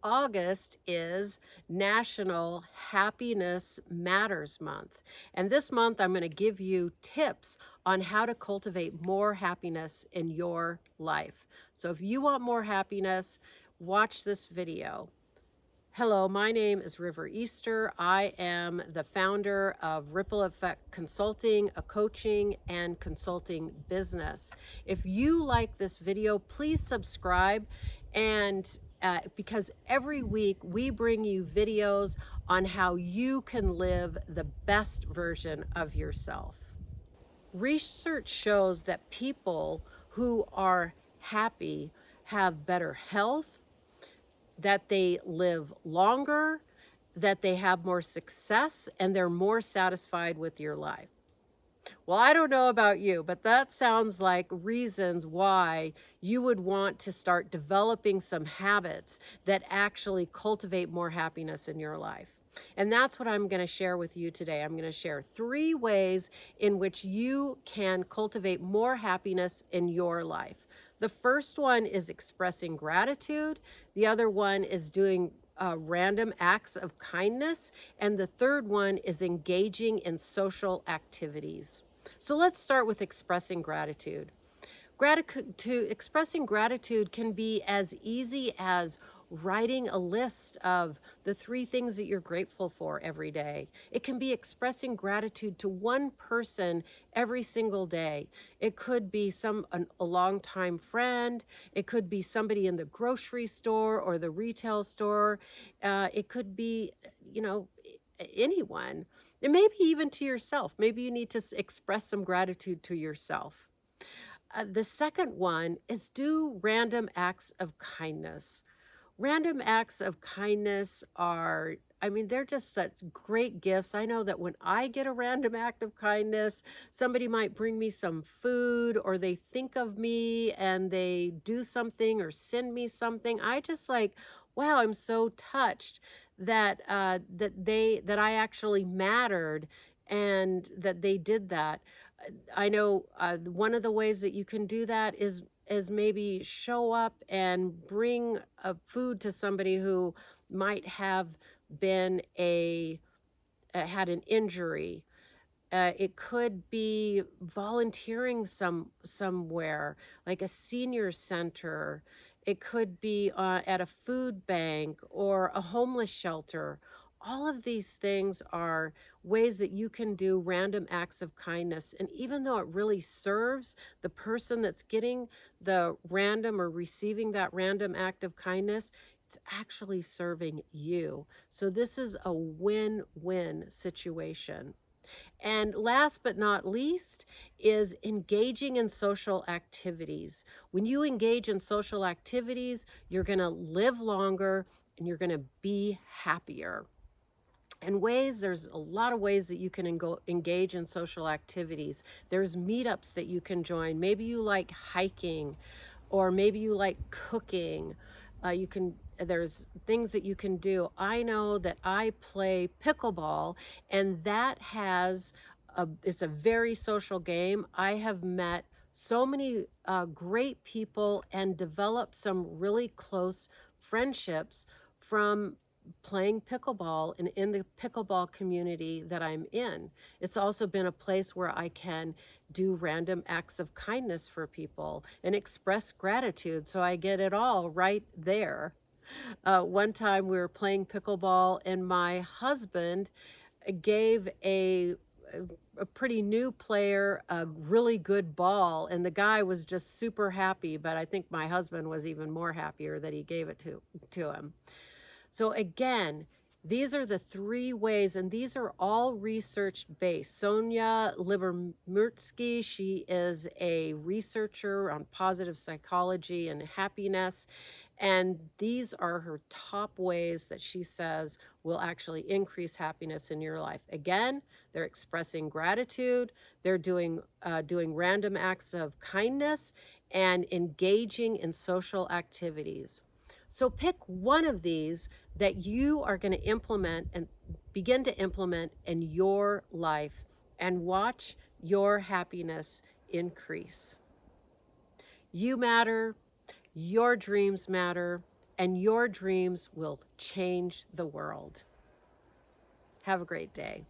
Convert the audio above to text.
August is National Happiness Matters Month. And this month, I'm going to give you tips on how to cultivate more happiness in your life. So if you want more happiness, watch this video. Hello, my name is Rivereaster. I am the founder of Ripple Effect Consulting, a coaching and consulting business. If you like this video, please subscribe, and because every week we bring you videos on how you can live the best version of yourself. Research shows that people who are happy have better health, that they live longer, that they have more success, and they're more satisfied with your life. Well, I don't know about you, but that sounds like reasons why you would want to start developing some habits that actually cultivate more happiness in your life. And that's what I'm going to share with you today. I'm going to share 3 ways in which you can cultivate more happiness in your life. The first one is expressing gratitude. The other one is doing random acts of kindness. And the third one is engaging in social activities. So let's start with expressing gratitude. Expressing gratitude can be as easy as writing a list of the 3 things that you're grateful for every day. It can be expressing gratitude to one person every single day. It could be a longtime friend. It could be somebody in the grocery store or the retail store. It could be, anyone. And maybe even to yourself. Maybe you need to express some gratitude to yourself. The second one is do random acts of kindness. Random acts of kindness are, they're just such great gifts. I know that when I get a random act of kindness, somebody might bring me some food, or they think of me and they do something or send me something. I just like, wow, I'm so touched that I actually mattered and that they did that. I know one of the ways that you can do that is maybe show up and bring a food to somebody who might have been had an injury. It could be volunteering somewhere, like a senior center. It could be at a food bank or a homeless shelter. All of these things are ways that you can do random acts of kindness. And even though it really serves the person that's getting the random or receiving that random act of kindness, it's actually serving you. So this is a win-win situation. And last but not least is engaging in social activities. When you engage in social activities, you're going to live longer and you're going to be happier. And there's a lot of ways that you can engage in social activities. There's meetups that you can join. Maybe you like hiking, or maybe you like cooking. There's things that you can do. I know that I play pickleball, and it's a very social game. I have met so many great people and developed some really close friendships from playing pickleball and in the pickleball community that I'm in. It's also been a place where I can do random acts of kindness for people and express gratitude. So I get it all right there. One time we were playing pickleball, and my husband gave a pretty new player a really good ball, and the guy was just super happy, but I think my husband was even more happier that he gave it to him. So again, these are the 3 ways, and these are all research-based. Sonia Libermursky, she is a researcher on positive psychology and happiness, and these are her top ways that she says will actually increase happiness in your life. Again, they're expressing gratitude, they're doing random acts of kindness, and engaging in social activities. So pick one of these that you are going to implement and begin to implement in your life, and watch your happiness increase. You matter, your dreams matter, and your dreams will change the world. Have a great day.